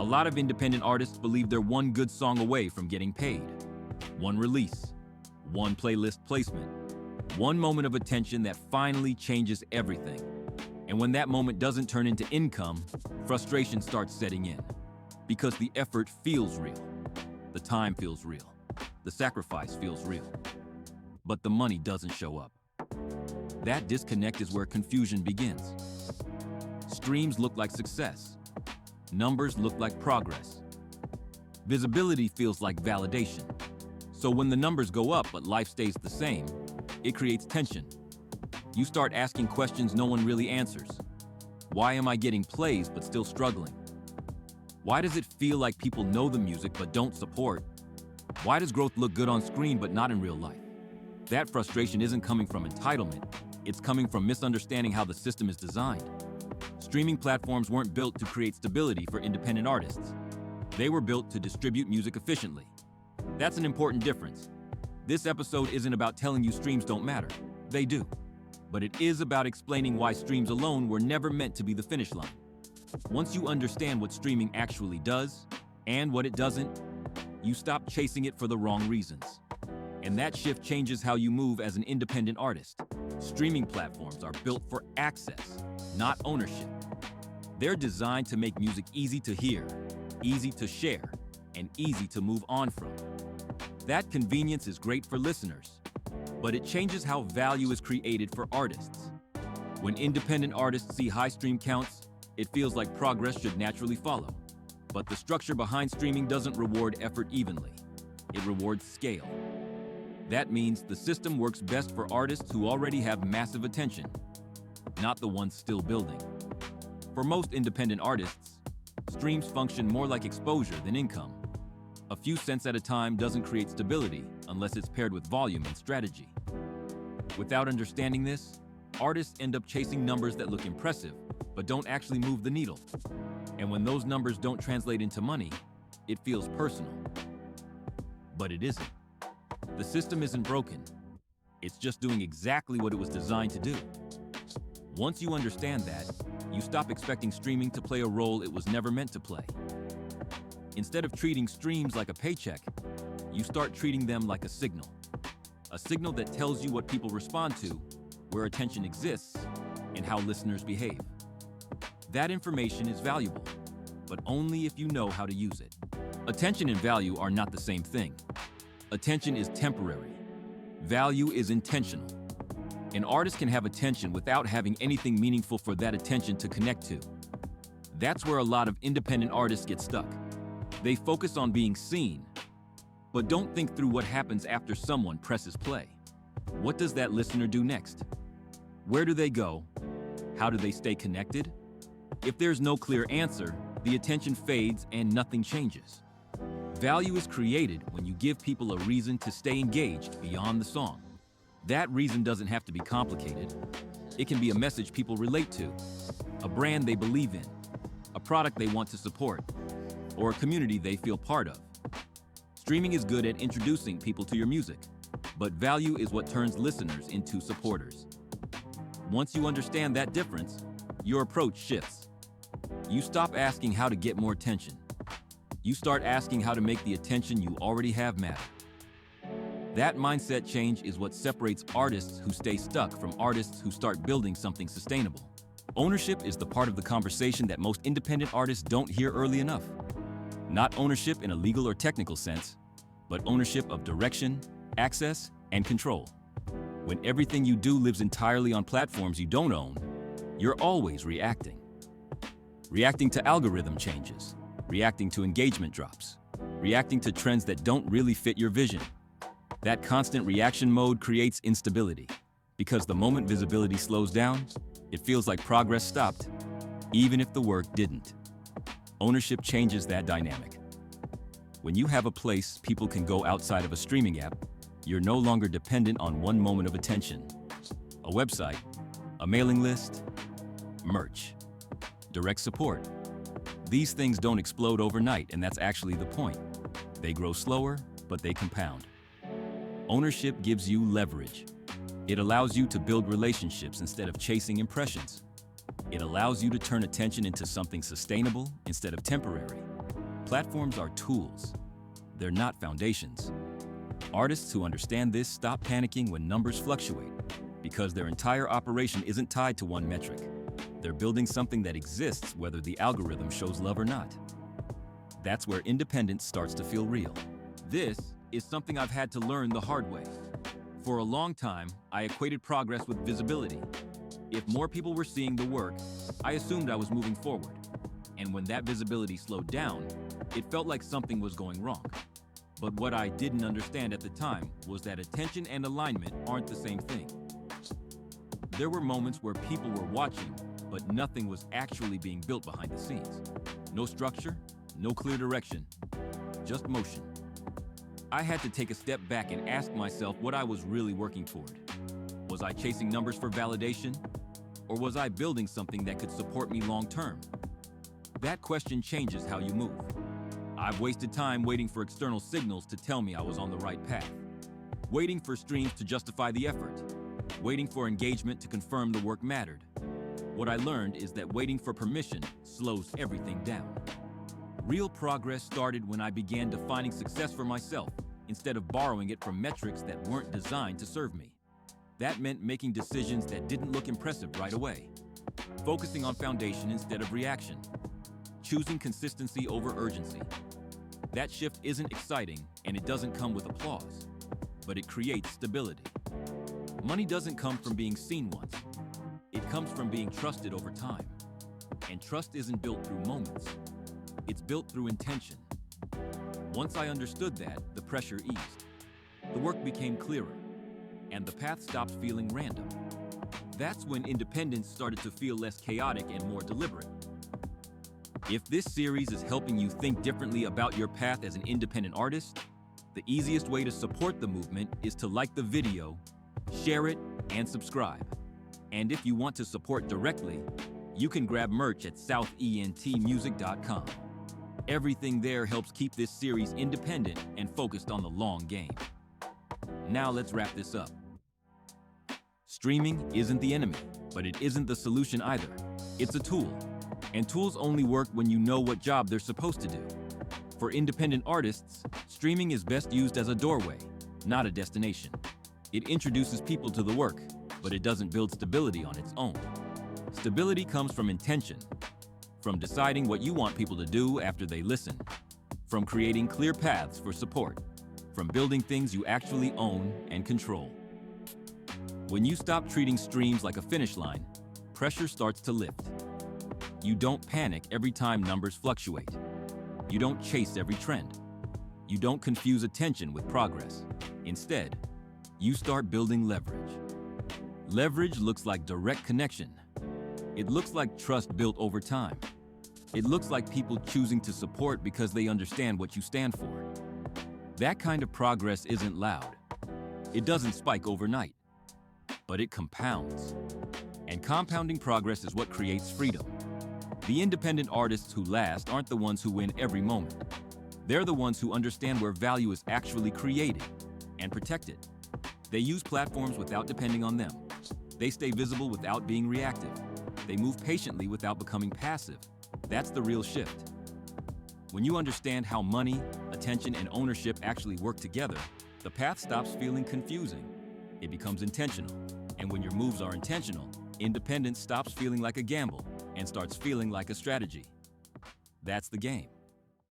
A lot of independent artists believe they're one good song away from getting paid. One release, one playlist placement, one moment of attention that finally changes everything. And when that moment doesn't turn into income, frustration starts setting in. Because the effort feels real. The time feels real. The sacrifice feels real. But the money doesn't show up. That disconnect is where confusion begins. Streams look like success. Numbers look like progress. Visibility feels like validation. So when the numbers go up but life stays the same, it creates tension. You start asking questions no one really answers. Why am I getting plays but still struggling? Why does it feel like people know the music but don't support? Why does growth look good on screen but not in real life? That frustration isn't coming from entitlement, it's coming from misunderstanding how the system is designed. Streaming platforms weren't built to create stability for independent artists. They were built to distribute music efficiently. That's an important difference. This episode isn't about telling you streams don't matter. They do. But it is about explaining why streams alone were never meant to be the finish line. Once you understand what streaming actually does and what it doesn't, you stop chasing it for the wrong reasons. And that shift changes how you move as an independent artist. Streaming platforms are built for access, not ownership. They're designed to make music easy to hear, easy to share, and easy to move on from. That convenience is great for listeners, but it changes how value is created for artists. When independent artists see high stream counts, it feels like progress should naturally follow. But the structure behind streaming doesn't reward effort evenly. It rewards scale. That means the system works best for artists who already have massive attention, not the ones still building. For most independent artists, streams function more like exposure than income. A few cents at a time doesn't create stability unless it's paired with volume and strategy. Without understanding this, artists end up chasing numbers that look impressive, but don't actually move the needle. And when those numbers don't translate into money, it feels personal. But it isn't. The system isn't broken. It's just doing exactly what it was designed to do. Once you understand that, you stop expecting streaming to play a role it was never meant to play. Instead of treating streams like a paycheck, you start treating them like a signal. A signal that tells you what people respond to, where attention exists, and how listeners behave. That information is valuable, but only if you know how to use it. Attention and value are not the same thing. Attention is temporary. Value is intentional. An artist can have attention without having anything meaningful for that attention to connect to. That's where a lot of independent artists get stuck. They focus on being seen, but don't think through what happens after someone presses play. What does that listener do next? Where do they go? How do they stay connected? If there's no clear answer, the attention fades and nothing changes. Value is created when you give people a reason to stay engaged beyond the song. That reason doesn't have to be complicated. It can be a message people relate to, a brand they believe in, a product they want to support, or a community they feel part of. Streaming is good at introducing people to your music, but value is what turns listeners into supporters. Once you understand that difference, your approach shifts. You stop asking how to get more attention. You start asking how to make the attention you already have matter. That mindset change is what separates artists who stay stuck from artists who start building something sustainable. Ownership is the part of the conversation that most independent artists don't hear early enough. Not ownership in a legal or technical sense, but ownership of direction, access, and control. When everything you do lives entirely on platforms you don't own, you're always reacting. Reacting to algorithm changes, reacting to engagement drops, reacting to trends that don't really fit your vision. That constant reaction mode creates instability, because the moment visibility slows down, it feels like progress stopped, even if the work didn't. Ownership changes that dynamic. When you have a place people can go outside of a streaming app, you're no longer dependent on one moment of attention. A website, a mailing list, merch, direct support. These things don't explode overnight, and that's actually the point. They grow slower, but they compound. Ownership gives you leverage. It allows you to build relationships instead of chasing impressions. It allows you to turn attention into something sustainable instead of temporary. Platforms are tools. They're not foundations. Artists who understand this stop panicking when numbers fluctuate because their entire operation isn't tied to one metric. They're building something that exists whether the algorithm shows love or not. That's where independence starts to feel real. This is something I've had to learn the hard way. For a long time, I equated progress with visibility. If more people were seeing the work, I assumed I was moving forward. And when that visibility slowed down, it felt like something was going wrong. But what I didn't understand at the time was that attention and alignment aren't the same thing. There were moments where people were watching, but nothing was actually being built behind the scenes. No structure, no clear direction, just motion. I had to take a step back and ask myself what I was really working toward. Was I chasing numbers for validation? Or was I building something that could support me long term? That question changes how you move. I've wasted time waiting for external signals to tell me I was on the right path. Waiting for streams to justify the effort. Waiting for engagement to confirm the work mattered. What I learned is that waiting for permission slows everything down. Real progress started when I began defining success for myself instead of borrowing it from metrics that weren't designed to serve me. That meant making decisions that didn't look impressive right away. Focusing on foundation instead of reaction. Choosing consistency over urgency. That shift isn't exciting and it doesn't come with applause, but it creates stability. Money doesn't come from being seen once. It comes from being trusted over time. And trust isn't built through moments. It's built through intention. Once I understood that, the pressure eased. The work became clearer, and the path stopped feeling random. That's when independence started to feel less chaotic and more deliberate. If this series is helping you think differently about your path as an independent artist, the easiest way to support the movement is to like the video, share it, and subscribe. And if you want to support directly, you can grab merch at southentmusic.com. Everything there helps keep this series independent and focused on the long game. Now let's wrap this up. Streaming isn't the enemy, but it isn't the solution either. It's a tool, and tools only work when you know what job they're supposed to do. For independent artists, streaming is best used as a doorway, not a destination. It introduces people to the work, but it doesn't build stability on its own. Stability comes from intention, from deciding what you want people to do after they listen, from creating clear paths for support, from building things you actually own and control. When you stop treating streams like a finish line, pressure starts to lift. You don't panic every time numbers fluctuate. You don't chase every trend. You don't confuse attention with progress. Instead, you start building leverage. Leverage looks like direct connection. It looks like trust built over time. It looks like people choosing to support because they understand what you stand for. That kind of progress isn't loud. It doesn't spike overnight, but it compounds. And compounding progress is what creates freedom. The independent artists who last aren't the ones who win every moment. They're the ones who understand where value is actually created and protected. They use platforms without depending on them. They stay visible without being reactive. They move patiently without becoming passive. That's the real shift. When you understand how money, attention, and ownership actually work together, the path stops feeling confusing. It becomes intentional. And when your moves are intentional, independence stops feeling like a gamble and starts feeling like a strategy. That's the game.